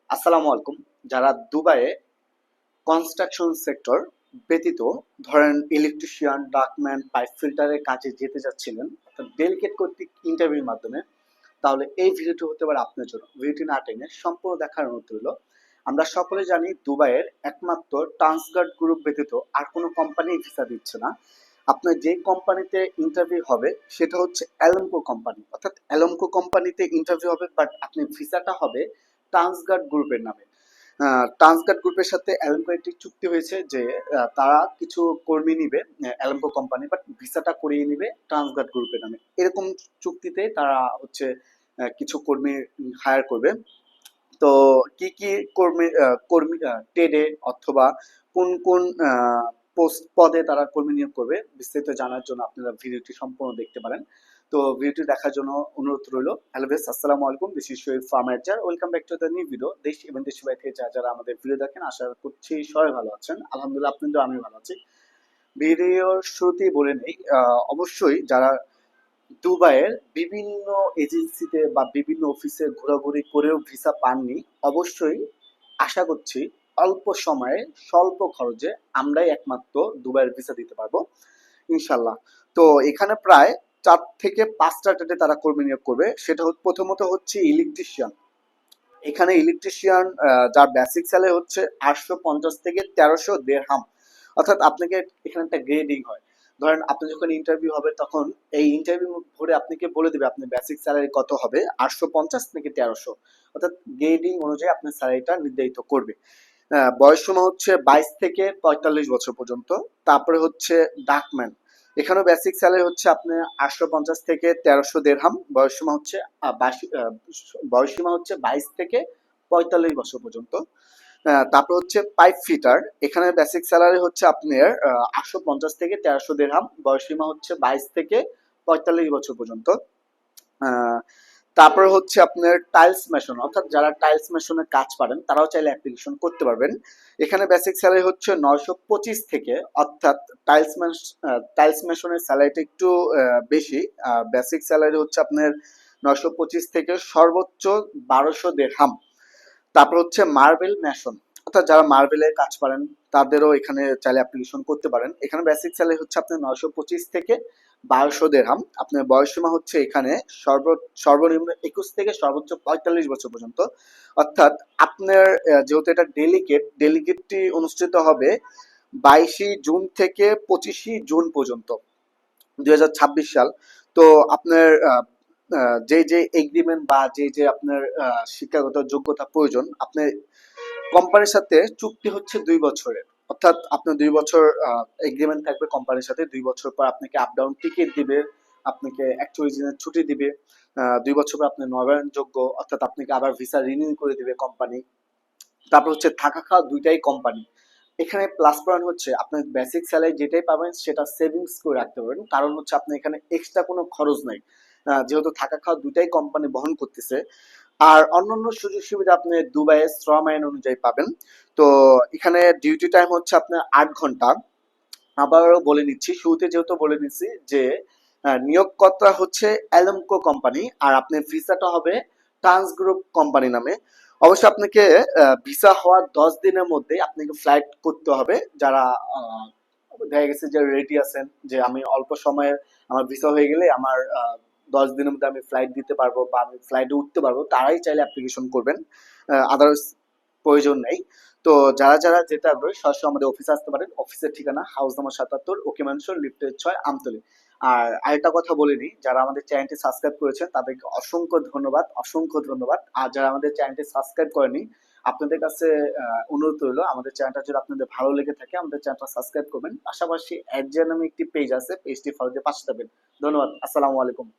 আসসালামু আলাইকুম। যারা দুবাইয়ে কনস্ট্রাকশন সেক্টর ব্যতীত ধরেন ইলেকট্রিশিয়ান, ডাক্টম্যান, পাইপ ফিল্টারের কাজে যেতে যাচ্ছিলেন অর্থাৎ ডেলিগেট কর্তৃক ইন্টারভিউর মাধ্যমে, তাহলে এই ভিডিওটি হতে পারে আপনার জন্য। ভিডিওটি না টেনে সম্পূর্ণ দেখার অনুরোধ রইল। আমরা সকলে জানি দুবাইয়ের একমাত্র ট্রান্সগার্ড গ্রুপ ব্যতীত আর কোনো কোম্পানি ভিসা দিচ্ছে না। আপনার যে কোম্পানিতে ইন্টারভিউ হবে সেটা হচ্ছে অ্যালমকো কোম্পানি, অর্থাৎ অ্যালমকো কোম্পানিতে ইন্টারভিউ হবে, বাট আপনি ভিসাটা হবে ট্রান্সগার্ড গ্রুপের নামে। ট্রান্সগার্ড গ্রুপের সাথে অ্যালমকো একটি চুক্তি হয়েছে যে তারা কিছু কর্মী নিবে অ্যালমকো কোম্পানি, বাট ভিসাটা করিয়ে নিবে ট্রান্সগার্ড গ্রুপের নামে। এরকম চুক্তিতে তারা হচ্ছে কিছু কর্মী হায়ার করবে। তো কি কি কর্মী টেডে অথবা কোন কোন পোস্ট পদে তারা কর্মী নিয়োগ করবে, বিস্তারিত জানার জন্য আপনারা ভিডিওটি সম্পূর্ণ দেখতে পারেন। তো ভিডিওটি দেখার জন্য অনুরোধ রইল। হ্যালো বেস, আসসালামু আলাইকুম, this is Sharif farmer. Welcome back to the new video. দেশ এবং দেশের বাইরে থেকে যারা আমাদের ভিডিও দেখেন, আশা করছি সবাই ভালো আছেন। আলহামদুলিল্লাহ, আপনাদের আমি ভালো আছি। ভিডিওর শুরুতেই বলে নেই, অবশ্যই যারা দুবাইয়ের বিভিন্ন এজেন্সিতে বা বিভিন্ন অফিসে ঘোরাঘুরি করেও ভিসা পাননি, অবশ্যই আশা করছি অল্প সময়ে স্বল্প খরচে আমরাই একমাত্র দুবাইয়ের ভিসা দিতে পারবো ইনশাল্লাহ। তো এখানে প্রায় 4 থেকে 5টা ট্রেডে তারা কর্মী নিয়োগ করবে। সেটা প্রথমত হচ্ছে ইলেকট্রিশিয়ান। এখানে ইলেকট্রিশিয়ান যার বেসিক স্যালারি হচ্ছে 850 থেকে 1300 দেড়হাম। অর্থাৎ আপনাকে এখানে একটা গ্রেডিং হয়। ধরেন আপনি যখন ইন্টারভিউ হবে তখন এই ইন্টারভিউ ভরে আপনাকে বলে দেবে আপনার বেসিক স্যালারি কত হবে, 850 থেকে 1300। অর্থাৎ গ্রেডিং অনুযায়ী আপনার স্যালারিটা নির্ধারিত করবে। বয়স সীমা হচ্ছে 22 থেকে 45 বছর পর্যন্ত। তারপরে হচ্ছে ডাকম্যান। এখানেও বেসিক স্যালারি হচ্ছে আপনার 850 থেকে 1300 দেড়হাম। বয়স সীমা হচ্ছে 22 থেকে 45 বছর পর্যন্ত। তারপর হচ্ছে পাইপ ফিটার। এখানে বেসিক স্যালারি হচ্ছে আপনার 850 থেকে 1300 দেড়হাম। বয়স সীমা হচ্ছে 22 থেকে 45 বছর পর্যন্ত। তারপরে হচ্ছে আপনার টাইলস মেশন, অর্থাৎ যারা টাইলস মেশনের কাজ পারেন তারাও চাইলে অ্যাপ্লিকেশন করতে পারবেন। এখানে বেসিক স্যালারি হচ্ছে 925 থেকে, অর্থাৎ টাইলস মেশনের স্যালারিটা একটু বেশি। বেসিক স্যালারি হচ্ছে আপনার 925 থেকে সর্বোচ্চ 1200 দেড়হাম। তারপর হচ্ছে মার্বেল মেশন, অর্থাৎ যারা মার্বেলের কাজ পারেন তাদেরও এখানে চাইলে অ্যাপ্লিকেশন করতে পারেন। এখানে বেসিক স্যালারি হচ্ছে আপনার 925 থেকে 1200 দেড়হাম। আপনার বয়সসীমা হচ্ছে এখানে সর্বনিম্ন 21 থেকে সর্বোচ্চ 45 বছর পর্যন্ত। অর্থাৎ আপনার যেহেতু এটা ডেলিগেটটি অনুষ্ঠিত হবে 22 জুন থেকে 25 জুন পর্যন্ত 2026 সাল। তো আপনার যে যে এগ্রিমেন্ট বা যে যে আপনার শিক্ষাগত যোগ্যতা প্রয়োজন, আপনার কোম্পানির সাথে চুক্তি হচ্ছে 2 বছরের। অর্থাৎ আপনার 2 বছর এগ্রিমেন্ট থাকবে কোম্পানির সাথে। 2 বছর পর আপনাকে আপ ডাউন টিকিট দিবে, আপনাকে 41 দিনের ছুটি দিবে। 2 বছর পর আপনি নবায়নযোগ্য, অর্থাৎ আপনাকে আবার ভিসা রিনিউ করে দিবে কোম্পানি। তারপর হচ্ছে থাকা খাওয়া দুইটাই কোম্পানি। এখানে প্লাস পয়েন্ট হচ্ছে আপনার বেসিক স্যালারি যেটাই পাবেন সেটা সেভিংস করে রাখতে পারবেন, কারণ হচ্ছে আপনার এখানে এক্সট্রা কোনো খরচ নাই, যেহেতু থাকা খাওয়া দুইটাই কোম্পানি বহন করতেছে। আর অন্যান্য সুযোগ সুবিধা আপনি দুবাইয়ের শ্রম আইন অনুযায়ী পাবেন। তো এখানে ডিউটি টাইম হচ্ছে আপনার 8 ঘন্টা। আবারও বলে নিচ্ছি, শুরুতে যেহেতু বলে নিচ্ছি যে নিয়োগকর্তা হচ্ছে অ্যালমকো কোম্পানি, আর আপনার ভিসাটা হবে ট্রান্স গ্রুপ কোম্পানি নামে। অবশ্যই আপনাকে ভিসা হওয়ার 10 দিনের মধ্যে আপনাকে ফ্লাইট করতে হবে। যারা দেখা গেছে যে রেডি আছেন যে আমি অল্প সময়ে আমার ভিসা হয়ে গেলে আমার 10 দিনের মধ্যে আমি ফ্লাইট দিতে পারবো বা আমি ফ্লাইটে উঠতে পারবো, তারাই চাইলে অ্যাপ্লিকেশন করবেন। আদার্স প্রয়োজন নেই। তো যারা যারা যেতে আগ্রহী সরাসরি আমাদের অফিসে আসতে পারেন। অফিসের ঠিকানা হাউস নম্বর 77, ওকে ম্যানশন, লিফটের 6, আমতলী। আর আরেকটা কথা বলে নিই, যারা আমাদের চ্যানেলটি সাবস্ক্রাইব করেছেন তাদেরকে অসংখ্য ধন্যবাদ, অসংখ্য ধন্যবাদ। আর যারা আমাদের চ্যানেলটি সাবস্ক্রাইব করেনি, আপনাদের কাছে অনুরোধ রইল, আমাদের চ্যানেলটা যদি আপনাদের ভালো লেগে থাকে আমাদের চ্যানেলটা সাবস্ক্রাইব করবেন। পাশাপাশি অ্যাডজে নামে একটি পেজ আছে, পেজটি ফলো দিয়ে পাশে থাকবেন। ধন্যবাদ। আসসালামু আলাইকুম।